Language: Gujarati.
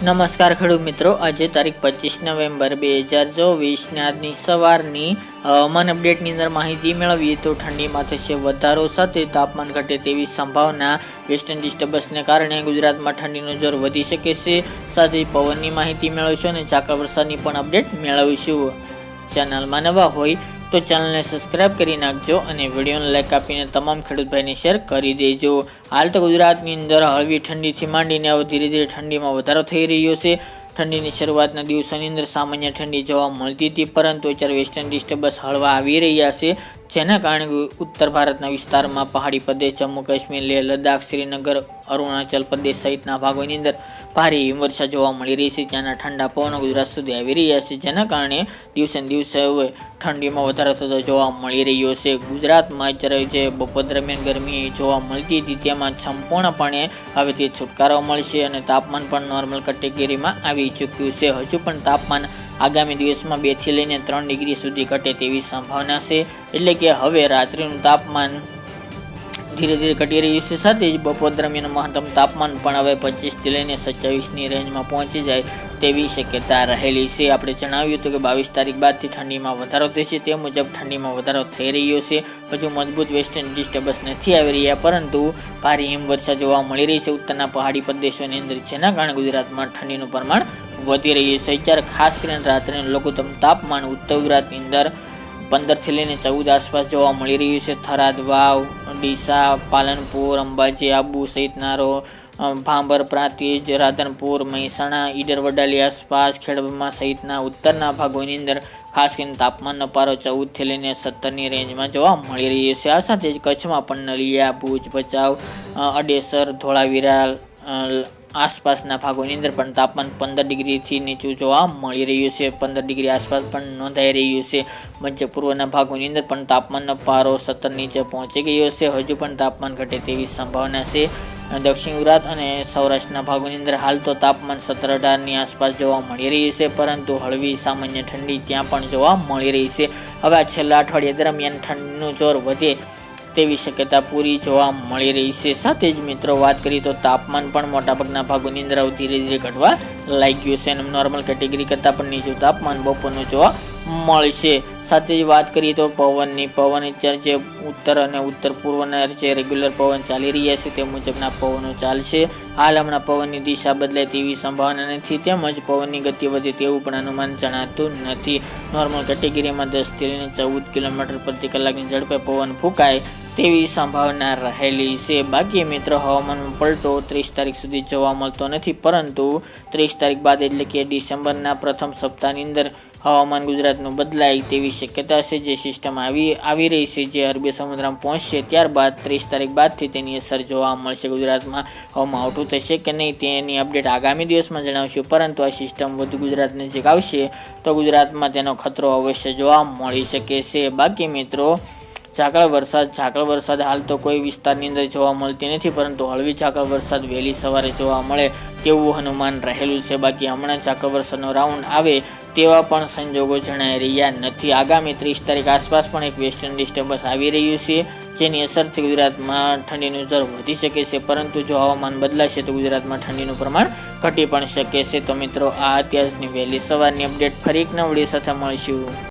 નમસ્કાર ખેડૂત મિત્રો, આજે તારીખ 25 નવેમ્બર 2024 ને આજની સવારની હવામાન અપડેટની અંદર માહિતી મેળવીએ તો ઠંડીમાં થશે વધારો સાથે તાપમાન ઘટે તેવી સંભાવના. વેસ્ટર્ન ડિસ્ટર્બન્સને કારણે ગુજરાતમાં ઠંડીનું જોર વધી શકે છે. સાથે પવનની માહિતી મેળવશું અને ઝાકળ વરસાદની પણ અપડેટ મેળવીશું. ચેનલમાં નવા હોય તો ચેનલને સબસ્ક્રાઇબ કરી નાખજો અને વિડીયોને લાઈક આપીને તમામ ખેડૂત ભાઈને શેર કરી દેજો. હાલ તો ગુજરાતની અંદર હળવી ઠંડીથી માંડીને હવે ધીરે ધીરે ઠંડીમાં વધારો થઈ રહ્યો છે. ઠંડીની શરૂઆતના દિવસોની અંદર સામાન્ય ઠંડી જોવા મળતી હતી, પરંતુ અત્યારે વેસ્ટર્ન ડિસ્ટર્બન્સ હળવા આવી રહ્યા છે, જેના કારણે ઉત્તર ભારતના વિસ્તારમાં પહાડી પ્રદેશ, જમ્મુ કાશ્મીર, લેહ લદ્દાખ, શ્રીનગર, અરુણાચલ પ્રદેશ સહિતના ભાગોની અંદર ભારે હિમવર્ષા જોવા મળી રહી છે. ત્યાંના ઠંડા પવનો ગુજરાત સુધી આવી રહ્યા છે, જેના કારણે દિવસે દિવસે હવે ઠંડીમાં વધારો થતો જોવા મળી રહ્યો છે. ગુજરાતમાં અત્યારે જે બપોર દરમિયાન ગરમી જોવા મળતી હતી તેમાં સંપૂર્ણપણે હવેથી છુટકારો મળશે અને તાપમાન પણ નોર્મલ કેટેગરીમાં આવી ચૂક્યું છે. હજુ પણ તાપમાન આગામી દિવસમાં 2 થી લઈને 3 ડિગ્રી સુધી ઘટે તેવી સંભાવના છે. એટલે કે હવે રાત્રિનું તાપમાન ધીરે ધીરે ઘટી રહ્યું છે. સાથે જ બપોર દરમિયાન મહત્તમ તાપમાન પણ હવે 25 થી લઈને 27ની રેન્જમાં પહોંચી જાય તેવી શક્યતા રહેલી છે. આપણે જણાવ્યું હતું કે 22 તારીખ બાદથી ઠંડીમાં વધારો થશે. તે મુજબ ઠંડીમાં વધારો થઈ રહ્યો છે. હજુ મજબૂત વેસ્ટર્ન ડિસ્ટર્બન્સ નથી આવી રહ્યા, પરંતુ ભારે હિમવર્ષા જોવા મળી રહી છે ઉત્તરના પહાડી પ્રદેશોની અંદર, જેના કારણે ગુજરાતમાં ઠંડીનું પ્રમાણ વધી રહ્યું છે. અત્યારે ખાસ કરીને રાત્રિનું લઘુત્તમ તાપમાન ઉત્તર ગુજરાતની અંદર 15 થી લઈને 14 આસપાસ જોવા મળી રહ્યું છે. થરાદ, વાવ, ડીસા, પાલનપુર, અંબાજી, આબુ સહિતના ભાંબર, પ્રાંતિજ, રાધનપુર, મહેસાણા, ઈડર, વડાલી આસપાસ, ખેડબ્રહ્મા સહિતના ઉત્તરના ભાગોની અંદર ખાસ કરીને તાપમાનનો પારો 14 થી લઈને 17ની રેન્જમાં જોવા મળી રહ્યો છે. આ સાથે જ કચ્છમાં પણ નલિયા, ભુજ, ભચાઉ, અડેસર, ધોળાવીરા આસપાસના ભાગોની અંદર પણ તાપમાન 15 ડિગ્રીથી નીચું જોવા મળી રહ્યું છે. 15 ડિગ્રી આસપાસ પણ નોંધાઈ રહ્યું છે. મધ્ય પૂર્વના ભાગોની અંદર પણ તાપમાનનો પારો 17 નીચે પહોંચી ગયો છે. હજુ પણ તાપમાન ઘટે તેવી સંભાવના છે. દક્ષિણ ગુજરાત અને સૌરાષ્ટ્રના ભાગોની અંદર હાલ તો તાપમાન 17-18ની આસપાસ જોવા મળી રહ્યું છે, પરંતુ હળવી સામાન્ય ઠંડી ત્યાં પણ જોવા મળી રહી છે. હવે આ છેલ્લા અઠવાડિયા દરમિયાન ઠંડીનું જોર વધે તેવી શક્યતા પૂરી જોવા મળી રહી છે. સાથે જ મિત્રો વાત કરીએ તો તાપમાન પણ મોટાભાગના ભાગોની અંદર ધીરે ધીરે ઘટવા લાગ્યું છે અને નોર્મલ કેટેગરી કરતાં પણ નીચું તાપમાન બપોરનું જોવા મળશે. સાથે જ વાત કરીએ તો પવન અત્યારે જે ઉત્તર અને ઉત્તર પૂર્વના જે રેગ્યુલર પવન ચાલી રહ્યા છે તે મુજબના પવનો ચાલશે. હાલ હમણાં પવનની દિશા બદલાય તેવી સંભાવના નથી, તેમજ પવનની ગતિ વધે તેવું પણ અનુમાન જણાતું નથી. નોર્મલ કેટેગરીમાં 10 થી લઈને 14 કિલોમીટર પ્રતિ કલાકની ઝડપે પવન ફૂંકાય તેવી સંભાવના રહેલી છે. બાકી મિત્રો હવામાનમાં પલટો 30 તારીખ સુધી જોવા મળતો નથી, પરંતુ 30 તારીખ બાદ એટલે કે ડિસેમ્બરના પ્રથમ સપ્તાહની અંદર હવામાન ગુજરાતનું બદલાય તેવી શક્યતા છે. જે સિસ્ટમ આવી રહી છે જે અરબી સમુદ્રમાં પહોંચશે, ત્યારબાદ 30 તારીખ બાદથી તેની અસર જોવા મળશે. ગુજરાતમાં હવામાં આવઠું થશે કે નહીં તેની અપડેટ આગામી દિવસમાં જણાવશું, પરંતુ આ સિસ્ટમ વધુ ગુજરાત નજીક આવશે તો ગુજરાતમાં તેનો ખતરો અવશ્ય જોવા મળી શકે છે. બાકી મિત્રો ઝાકળ વરસાદ હાલ તો કોઈ વિસ્તારની અંદર જોવા મળતી નથી, પરંતુ હળવી ઝાકળ વરસાદ વહેલી સવારે જોવા મળે તેવું અનુમાન રહેલું છે. બાકી હમણાં ઝાકળ વરસાદનો રાઉન્ડ આવે તેવા પણ સંજોગો જણાઈ રહ્યા નથી. આગામી 30 તારીખ આસપાસ પણ એક વેસ્ટર્ન ડિસ્ટર્બન્સ આવી રહ્યું છે, જેની અસરથી ગુજરાતમાં ઠંડીનું જોર વધી શકે છે, પરંતુ જો હવામાન બદલાશે તો ગુજરાતમાં ઠંડીનું પ્રમાણ ઘટી પણ શકે છે. તો મિત્રો આ અત્યારની વહેલી સવારની અપડેટ. ફરી એક નવા વિડીયો સાથે મળીશું.